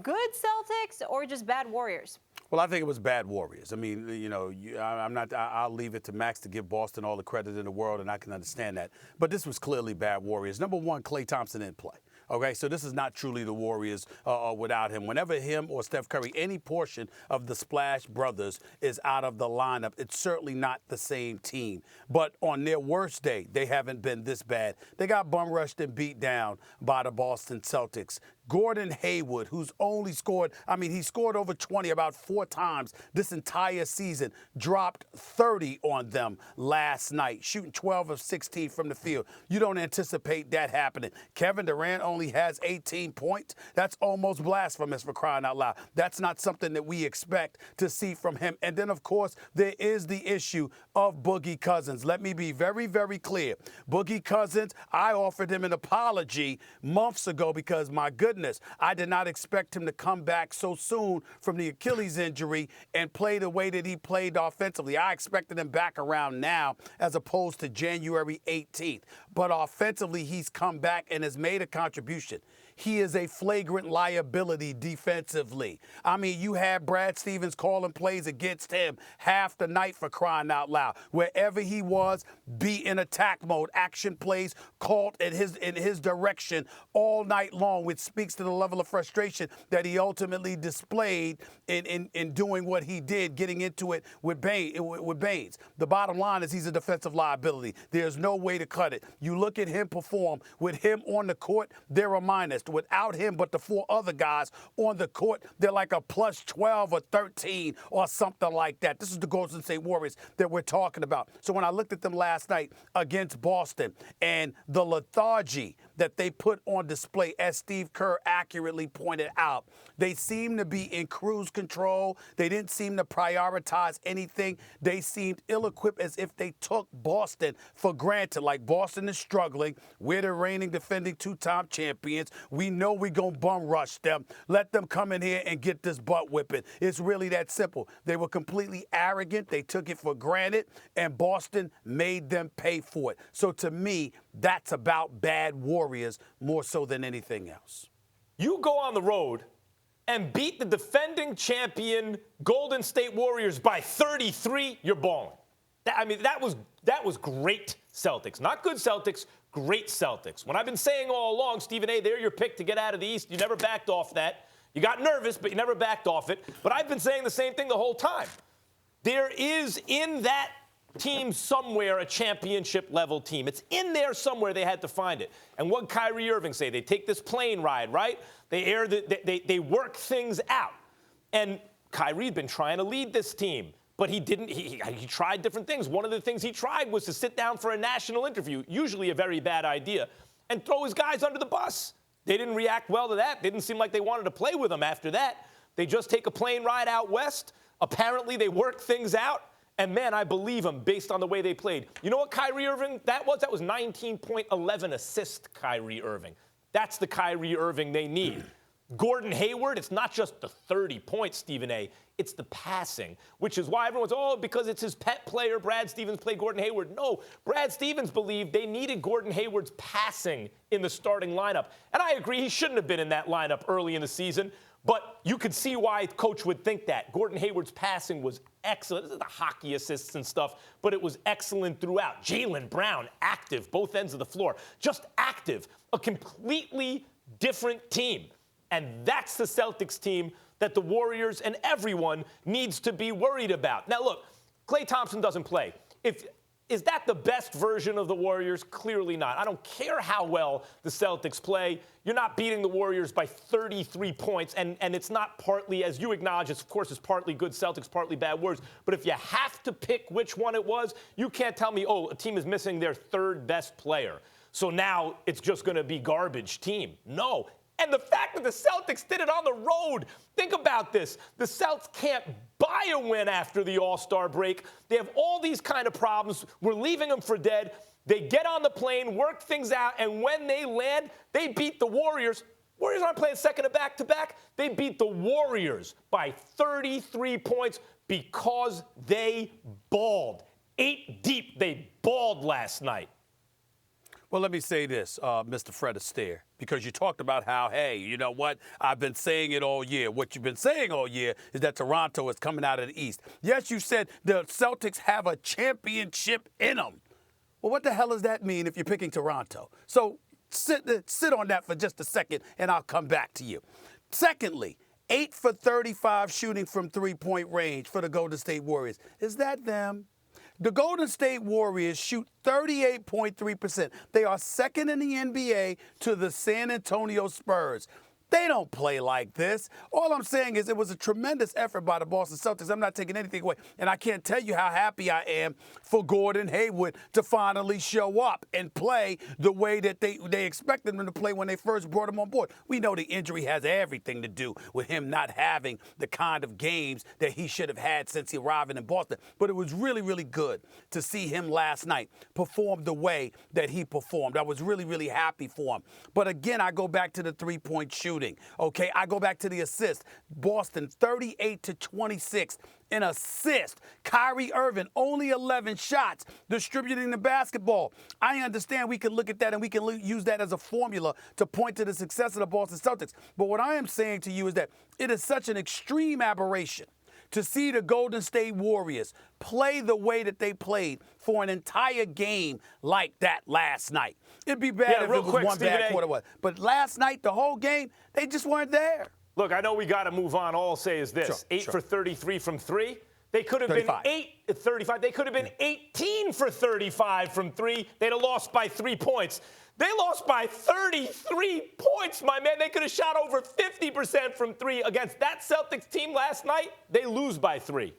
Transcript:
good Celtics or just bad Warriors? Well, I think it was bad Warriors. I mean, I'll leave it to Max to give Boston all the credit in the world, and I can understand that. But this was clearly bad Warriors. Number one, Klay Thompson didn't play. Okay, so this is not truly the Warriors without him. Whenever him or Steph Curry, any portion of the Splash Brothers is out of the lineup, it's certainly not the same team. But on their worst day, they haven't been this bad. They got bum rushed and beat down by the Boston Celtics. Gordon Hayward, who's only scored, he scored over 20 about 4 times this entire season, dropped 30 on them last night, shooting 12 of 16 from the field. You don't anticipate that happening. Kevin Durant only has 18 points. That's almost blasphemous, for crying out loud. That's not something that we expect to see from him. And then, of course, there is the issue of Boogie Cousins. Let me be very, very clear. Boogie Cousins, I offered him an apology months ago because, my goodness, I did not expect him to come back so soon from the Achilles injury and play the way that he played offensively. I expected him back around now as opposed to January 18th. But offensively, he's come back and has made a contribution. He is a flagrant liability defensively. You had Brad Stevens calling plays against him half the night, for crying out loud. Wherever he was, be in attack mode. Action plays called in his direction all night long, which speaks to the level of frustration that he ultimately displayed in doing what he did, getting into it with Baines. The bottom line is he's a defensive liability. There's no way to cut it. You look at him perform. With him on the court, they're a minus. Without him, but the 4 other guys on the court, they're like a plus 12 or 13 or something like that. This is the Golden State Warriors that we're talking about. So when I looked at them last night against Boston and the lethargy that they put on display, as Steve Kerr accurately pointed out, they seemed to be in cruise control. They didn't seem to prioritize anything. They seemed ill-equipped, as if they took Boston for granted. Like, Boston is struggling. We're the reigning defending 2-time champions. We know we're going to bum rush them. Let them come in here and get this butt whipping. It's really that simple. They were completely arrogant. They took it for granted, and Boston made them pay for it. So to me, that's about bad Warriors more so than anything else. You go on the road and beat the defending champion Golden State Warriors by 33, you're balling. That was great Celtics. Not good Celtics, great Celtics. When I've been saying all along, Stephen A., they're your pick to get out of the East. You never backed off that. You got nervous, but you never backed off it. But I've been saying the same thing the whole time. There is in that team somewhere a championship-level team. It's in there somewhere. They had to find it. And what Kyrie Irving say? They take this plane ride, right? They work things out. And Kyrie's been trying to lead this team. But he didn't. He tried different things. One of the things he tried was to sit down for a national interview, usually a very bad idea, and throw his guys under the bus. They didn't react well to that. They didn't seem like they wanted to play with him after that. They just take a plane ride out west. Apparently, they work things out. And, man, I believe him based on the way they played. You know what Kyrie Irving that was? That was 19.11 assists, Kyrie Irving. That's the Kyrie Irving they need. Gordon Hayward, it's not just the 30 points, Stephen A. It's the passing, which is why everyone's, because it's his pet player, Brad Stevens played Gordon Hayward. No, Brad Stevens believed they needed Gordon Hayward's passing in the starting lineup. And I agree, he shouldn't have been in that lineup early in the season. But you could see why coach would think that. Gordon Hayward's passing was excellent. This is the hockey assists and stuff, but it was excellent throughout. Jaylen Brown, active, both ends of the floor. Just active. A completely different team. And that's the Celtics team that the Warriors and everyone needs to be worried about. Now, look, Klay Thompson doesn't play. Is that the best version of the Warriors? Clearly not. I don't care how well the Celtics play. You're not beating the Warriors by 33 points, and it's not partly, as you acknowledge, it's partly good Celtics, partly bad Warriors. But if you have to pick which one it was, you can't tell me, a team is missing their 3rd best player. So now it's just going to be garbage team. No. And the fact that the Celtics did it on the road, think about this. The Celtics can't buy a win after the All-Star break. They have all these kind of problems. We're leaving them for dead. They get on the plane, work things out, and when they land, they beat the Warriors. Warriors aren't playing second to back-to-back. They beat the Warriors by 33 points because they balled. 8 deep, they balled last night. Well, let me say this, Mr. Fred Astaire, because you talked about how, hey, you know what? I've been saying it all year. What you've been saying all year is that Toronto is coming out of the East. Yes, you said the Celtics have a championship in them. Well, what the hell does that mean if you're picking Toronto? So sit on that for just a second, and I'll come back to you. Secondly, 8 for 35 shooting from three-point range for the Golden State Warriors. Is that them? The Golden State Warriors shoot 38.3%. They are second in the NBA to the San Antonio Spurs. They don't play like this. All I'm saying is it was a tremendous effort by the Boston Celtics. I'm not taking anything away. And I can't tell you how happy I am for Gordon Hayward to finally show up and play the way that they expected him to play when they first brought him on board. We know the injury has everything to do with him not having the kind of games that he should have had since he arrived in Boston. But it was really, really good to see him last night perform the way that he performed. I was really, really happy for him. But again, I go back to the three-point shooting. Okay, I go back to the assist. Boston 38-26 in assist. Kyrie Irving only 11 shots distributing the basketball. I understand we can look at that and we can use that as a formula to point to the success of the Boston Celtics. But what I am saying to you is that it is such an extreme aberration to see the Golden State Warriors play the way that they played for an entire game like that last night. It'd be bad if it was one bad quarter. But last night, the whole game, they just weren't there. Look, I know we got to move on. All I'll say is this. 8 for 33 from three. They could have 35. been 35. They could have been 18 for 35 from three. They'd have lost by 3 points. They lost by 33 points, my man. They could have shot over 50% from three against that Celtics team last night. They lose by 3.